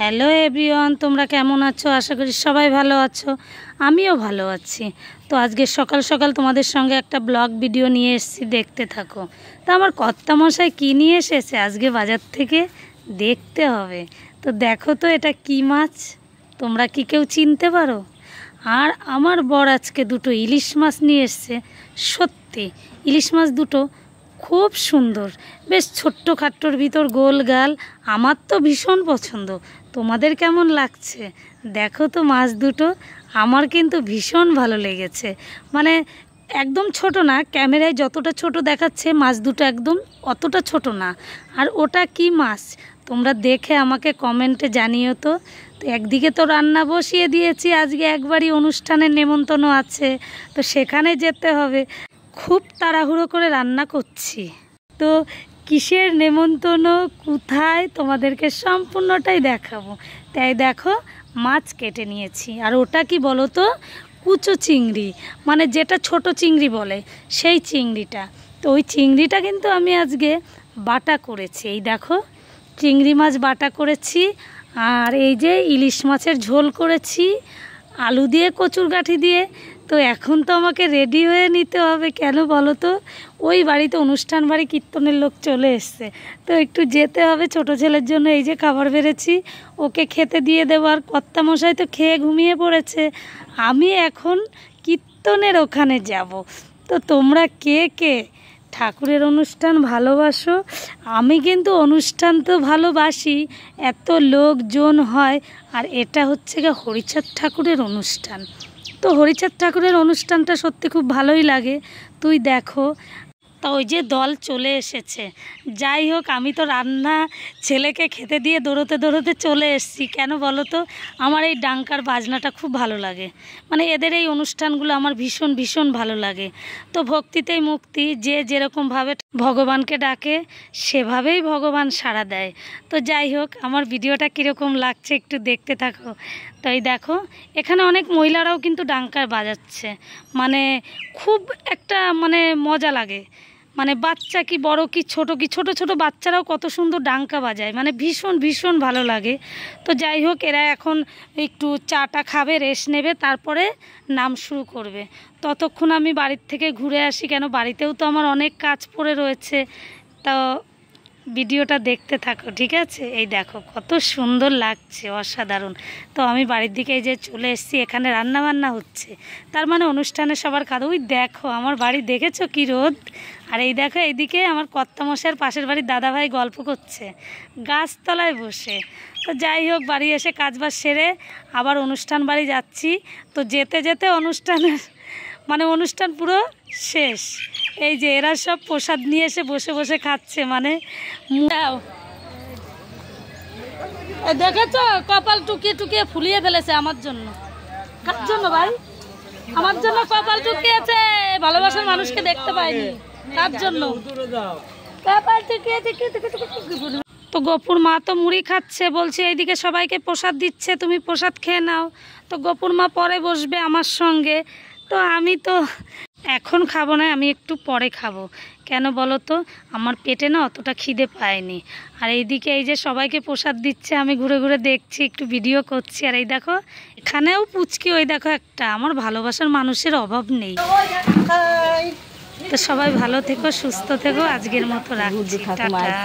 Hello everyone, তোমরা কেমন আছো? আশা করি সবাই ভালো আছো, আমিও ভালো আছি। তো আজকে সকাল সকাল তোমাদের সঙ্গে একটা ব্লগ ভিডিও নিয়ে এসেছি, দেখতে থাকো। তো আমার কর্তামশাই কী নিয়ে এসেছে আজকে বাজার থেকে দেখতে হবে। তো দেখো তো এটা কি মাছ, তোমরা কি কেউ চিনতে পারো? আর আমার বর আজকে দুটো ইলিশ মাছ নিয়ে এসছে। সত্যি ইলিশ মাছ দুটো খুব সুন্দর, বেশ ছোট্ট খাট্টোর ভিতর গোল গাল। আমার তো ভীষণ পছন্দ, তোমাদের কেমন লাগছে দেখো তো মাছ দুটো। আমার কিন্তু ভীষণ ভালো লেগেছে, মানে একদম ছোট না, ক্যামেরায় যতটা ছোট দেখাচ্ছে মাছ দুটো একদম অতটা ছোট না। আর ওটা কি মাছ তোমরা দেখে আমাকে কমেন্টে জানিও তো। তো একদিকে তো রান্না বসিয়ে দিয়েছি, আজকে একবারই অনুষ্ঠানের নেমন্তন্ন আছে, তো সেখানে যেতে হবে। খুব তাড়াহুড়ো করে রান্না করছি, তো কিসের নেমন্তন্ন কোথায় তোমাদেরকে সম্পূর্ণটাই দেখাবো। তাই দেখো মাছ কেটে নিয়েছি, আর ওটা কি বলো তো, কুচো চিংড়ি, মানে যেটা ছোট চিংড়ি বলে সেই চিংড়িটা। তো ওই চিংড়িটা কিন্তু আমি আজকে বাটা করেছি। এই দেখো চিংড়ি মাছ বাটা করেছি, আর এই যে ইলিশ মাছের ঝোল করেছি আলু দিয়ে কচুর গাঁঠি দিয়ে। তো এখন তো আমাকে রেডি হয়ে নিতে হবে, কেন বলো তো, ওই বাড়িতে অনুষ্ঠান বাড়ি কীর্তনের লোক চলে এসছে, তো একটু যেতে হবে। ছোট ছেলের জন্য এই যে খাবার বেড়েছি, ওকে খেতে দিয়ে দেবো। আর কর্তামশাই তো খেয়ে ঘুমিয়ে পড়েছে, আমি এখন কীর্তনের ওখানে যাব। তো তোমরা কে কে ঠাকুরের অনুষ্ঠান ভালোবাসো? আমি কিন্তু অনুষ্ঠান তো ভালোবাসি, এত লোকজন হয়। আর এটা হচ্ছে গিয়ে হরিচাঁদ ঠাকুরের অনুষ্ঠান, তো হরিচাঁদ ঠাকুরের অনুষ্ঠানটা সত্যি খুব ভালোই লাগে। তুই দেখো, তা ওই যে দল চলে এসেছে। যাই হোক, আমি তো রান্না ছেলেকে খেতে দিয়ে দৌড়োতে দৌড়োতে চলে এসেছি। কেন বলো তো, আমার এই ডাঙ্কার বাজনাটা খুব ভালো লাগে, মানে এদের এই অনুষ্ঠানগুলো আমার ভীষণ ভীষণ ভালো লাগে। তো ভক্তিতেই মুক্তি, যে যেরকমভাবে ভগবানকে ডাকে সেভাবেই ভগবান সাড়া দেয়। তো যাই হোক, আমার ভিডিওটা কীরকম লাগছে একটু দেখতে থাকো। তো এই দেখো এখানে অনেক মহিলারাও কিন্তু ডাঙ্কার বাজাচ্ছে, মানে খুব একটা মানে মজা লাগে। মানে বাচ্চা কি বড় কি ছোট ছোট বাচ্চারাও কত সুন্দর ডাঙ্কা বাজায়, মানে ভীষণ ভীষণ ভালো লাগে। তো যাই হোক, এরা এখন একটু চাটা খাবে, রেস্ট নেবে, তারপরে নাম শুরু করবে। ততক্ষণ আমি বাড়ির থেকে ঘুরে আসি, কেন বাড়িতেও তো আমার অনেক কাজ পড়ে রয়েছে। তো ভিডিওটা দেখতে থাকো, ঠিক আছে? এই দেখো কত সুন্দর লাগছে, অসাধারণ। তো আমি বাড়ির দিকে এই যে চলে এসেছি, এখানে রান্না বান্না হচ্ছে, তার মানে অনুষ্ঠানে সবার কাজ। ওই দেখো আমার বাড়ি, দেখেছো কি রোদ। আর এই দেখো এইদিকে আমার কর্তামশাইয়ের পাশের বাড়ির দাদাভাই গল্প করছে গাছতলায় বসে। তো যাই হোক, বাড়ি এসে কাজবাজ সেরে আবার অনুষ্ঠান বাড়ি যাচ্ছি। তো যেতে যেতে অনুষ্ঠানের মানে অনুষ্ঠান পুরো শেষ। এই যে এরা সব প্রসাদ নিয়ে এসে বসে বসে খাচ্ছে, মানে দেখেছো কপাল টুকিয়ে টুকিয়ে ফুলিয়ে ফেলেছে আমার জন্য। কার জন্য ভাই? আমার জন্য কপাল টুকিয়েছে, ভালোবাসার মানুষকে দেখতে পাইনি। কার জন্য কপাল টুকিয়ে টুকিয়ে টুকিয়ে। তো গপুর মা তো মুড়ি খাচ্ছে, বলছে এইদিকে সবাইকে প্রসাদ দিচ্ছে, তুমি প্রসাদ খেয়ে নাও। তো গপুর মা পরে বসবে আমার সঙ্গে, তো আমি তো এখন খাবো না, আমি একটু পরে খাবো। কেন বলো তো, আমার পেটে না অতটা খিদে পায়নি। আর এইদিকে এই যে সবাইকে প্রসাদ দিচ্ছে, আমি ঘুরে ঘুরে দেখছি, একটু ভিডিও করছি। আর এই দেখো এখানেও পুচকি, ওই দেখো একটা। আমার ভালোবাসার মানুষের অভাব নেই। তো সবাই ভালো থেকো, সুস্থ থেকো, আজকের মতো রাখছি, টাটা।